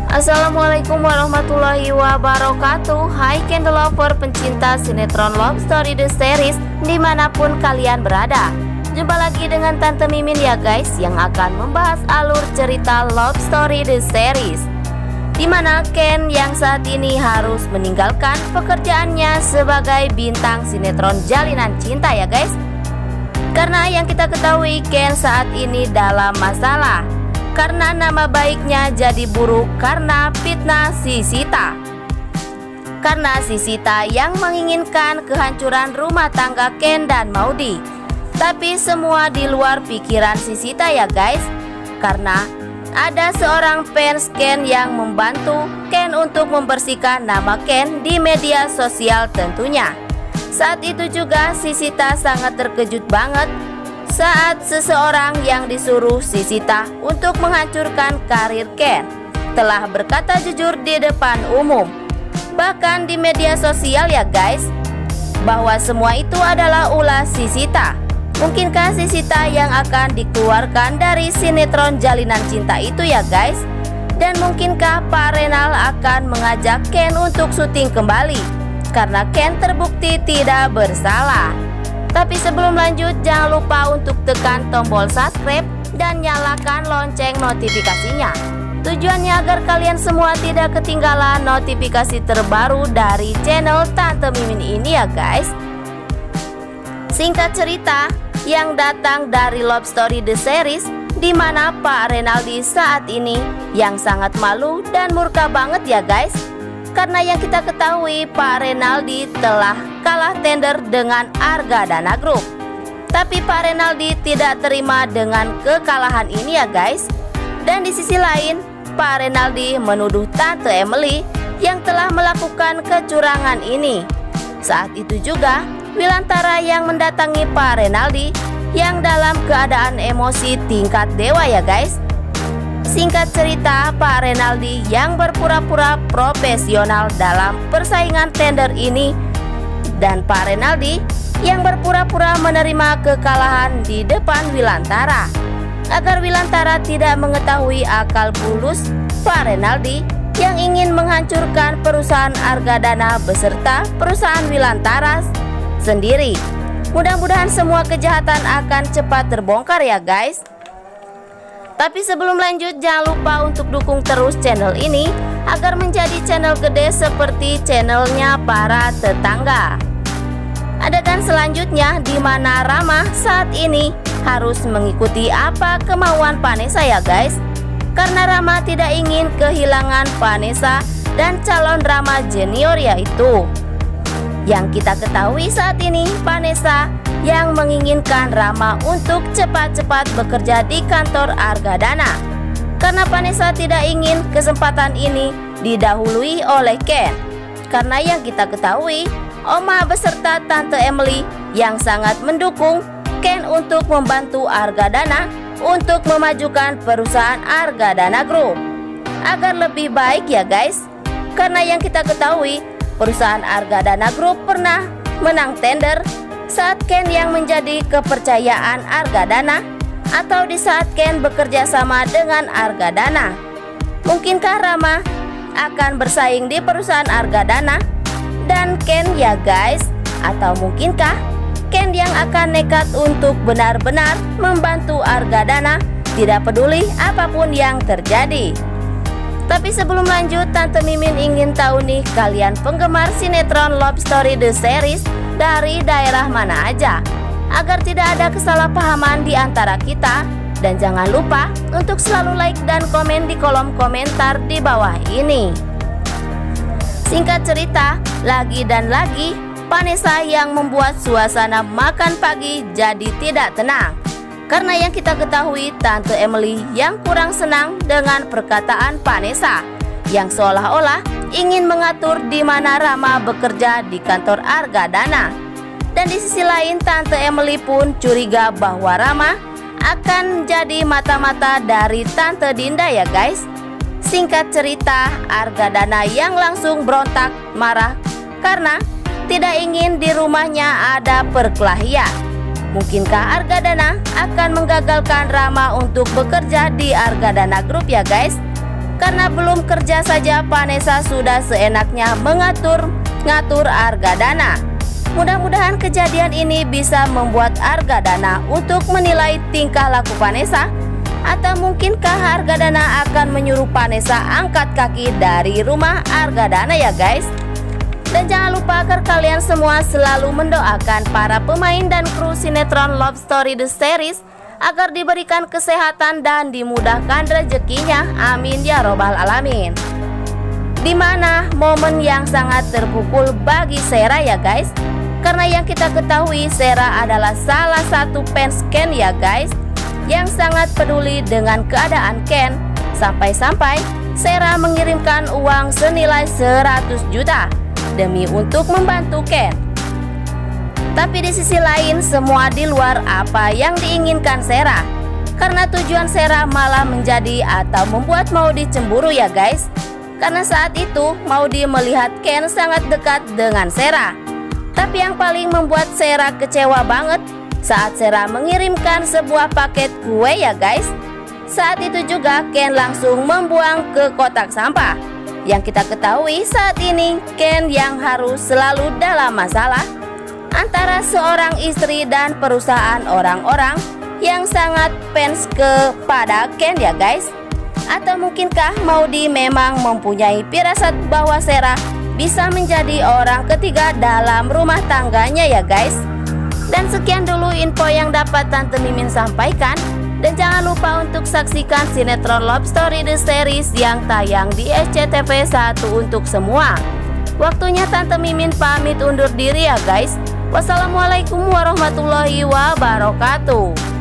Assalamualaikum warahmatullahi wabarakatuh. Hai candle lover pencinta sinetron Love Story The Series dimanapun kalian berada. Jumpa lagi dengan Tante Mimin ya guys, yang akan membahas alur cerita Love Story The Series, dimana Ken yang saat ini harus meninggalkan pekerjaannya sebagai bintang sinetron Jalinan Cinta ya guys. Karena yang kita ketahui, Ken saat ini dalam masalah karena nama baiknya jadi buruk karena fitnah si Sita. Karena si Sita yang menginginkan kehancuran rumah tangga Ken dan Maudy. Tapi semua di luar pikiran si Sita ya guys. Karena ada seorang fans Ken yang membantu Ken untuk membersihkan nama Ken di media sosial tentunya. Saat itu juga si Sita sangat terkejut banget saat seseorang yang disuruh si Sita untuk menghancurkan karir Ken telah berkata jujur di depan umum, bahkan di media sosial ya guys, bahwa semua itu adalah ulah si Sita. Mungkinkah si Sita yang akan dikeluarkan dari sinetron Jalinan Cinta itu ya guys? Dan mungkinkah Pak Renal akan mengajak Ken untuk syuting kembali karena Ken terbukti tidak bersalah? Tapi sebelum lanjut, jangan lupa untuk tekan tombol subscribe dan nyalakan lonceng notifikasinya. Tujuannya agar kalian semua tidak ketinggalan notifikasi terbaru dari channel Tante Mimin ini ya guys. Singkat cerita, yang datang dari Love Story The Series, di mana Pak Renaldi saat ini yang sangat malu dan murka banget ya guys. Karena yang kita ketahui, Pak Renaldi telah kalah tender dengan Argadana Group. Tapi Pak Renaldi tidak terima dengan kekalahan ini ya guys. Dan di sisi lain, Pak Renaldi menuduh Tante Emily yang telah melakukan kecurangan ini. Saat itu juga Wilantara yang mendatangi Pak Renaldi yang dalam keadaan emosi tingkat dewa ya guys. Singkat cerita, Pak Renaldi yang berpura-pura profesional dalam persaingan tender ini, dan Pak Renaldi yang berpura-pura menerima kekalahan di depan Wilantara agar Wilantara tidak mengetahui akal bulus Pak Renaldi yang ingin menghancurkan perusahaan Argadana beserta perusahaan Wilantara sendiri. Mudah-mudahan semua kejahatan akan cepat terbongkar ya guys. Tapi sebelum lanjut, jangan lupa untuk dukung terus channel ini agar menjadi channel gede seperti channelnya para tetangga. Adegan selanjutnya di mana Rama saat ini harus mengikuti apa kemauan Vanessa ya guys. Karena Rama tidak ingin kehilangan Vanessa dan calon Rama junior yaitu. Yang kita ketahui saat ini, Vanessa yang menginginkan Rama untuk cepat-cepat bekerja di kantor Argadana. Karena Vanessa tidak ingin kesempatan ini didahului oleh Ken. Karena yang kita ketahui, Oma beserta Tante Emily yang sangat mendukung Ken untuk membantu Argadana untuk memajukan perusahaan Argadana Group agar lebih baik ya guys. Karena yang kita ketahui, perusahaan Argadana Group pernah menang tender saat Ken yang menjadi kepercayaan Argadana atau di saat Ken bekerja sama dengan Argadana. Mungkinkah Rama akan bersaing di perusahaan Argadana dan Ken ya guys? Atau mungkinkah Ken yang akan nekat untuk benar-benar membantu Argadana, tidak peduli apapun yang terjadi? Tapi sebelum lanjut, Tante Mimin ingin tahu nih, kalian penggemar sinetron Love Story The Series dari daerah mana aja, agar tidak ada kesalahpahaman di antara kita. Dan jangan lupa untuk selalu like dan komen di kolom komentar di bawah ini. Singkat cerita, lagi dan lagi Vanessa yang membuat suasana makan pagi jadi tidak tenang. Karena yang kita ketahui, Tante Emily yang kurang senang dengan perkataan Vanessa yang seolah-olah ingin mengatur di mana Rama bekerja di kantor Argadana. Dan di sisi lain, Tante Emily pun curiga bahwa Rama akan jadi mata-mata dari Tante Dinda ya guys. Singkat cerita, Argadana yang langsung berontak marah karena tidak ingin di rumahnya ada perkelahian. Mungkinkah Argadana akan menggagalkan Rama untuk bekerja di Argadana Group ya guys? Karena belum kerja saja Vanessa sudah seenaknya mengatur Argadana. Mudah-mudahan kejadian ini bisa membuat Argadana untuk menilai tingkah laku Vanessa. Atau mungkinkah Argadana akan menyuruh Vanessa angkat kaki dari rumah Argadana ya guys. Dan jangan lupa agar kalian semua selalu mendoakan para pemain dan kru sinetron Love Story The Series agar diberikan kesehatan dan dimudahkan rezekinya, amin ya robbal alamin. Dimana momen yang sangat terpukul bagi Shera ya guys. Karena yang kita ketahui Shera adalah salah satu fans Ken ya guys, yang sangat peduli dengan keadaan Ken. Sampai-sampai Shera mengirimkan uang senilai 100 juta demi untuk membantu Ken. Tapi di sisi lain semua di luar apa yang diinginkan Shera. Karena tujuan Shera malah menjadi atau membuat Maudy cemburu ya guys. Karena saat itu Maudy melihat Ken sangat dekat dengan Shera. Tapi yang paling membuat Shera kecewa banget saat Shera mengirimkan sebuah paket kue ya guys. Saat itu juga Ken langsung membuang ke kotak sampah. Yang kita ketahui saat ini Ken yang harus selalu dalam masalah antara seorang istri dan perusahaan orang-orang yang sangat fans kepada Ken ya guys. Atau mungkinkah Maudy memang mempunyai firasat bahwa Shera bisa menjadi orang ketiga dalam rumah tangganya ya guys. Dan sekian dulu info yang dapat Tante Mimin sampaikan. Dan jangan lupa untuk saksikan sinetron Love Story The Series yang tayang di SCTV 1 untuk semua. Waktunya Tante Mimin pamit undur diri ya guys. Wassalamualaikum warahmatullahi wabarakatuh.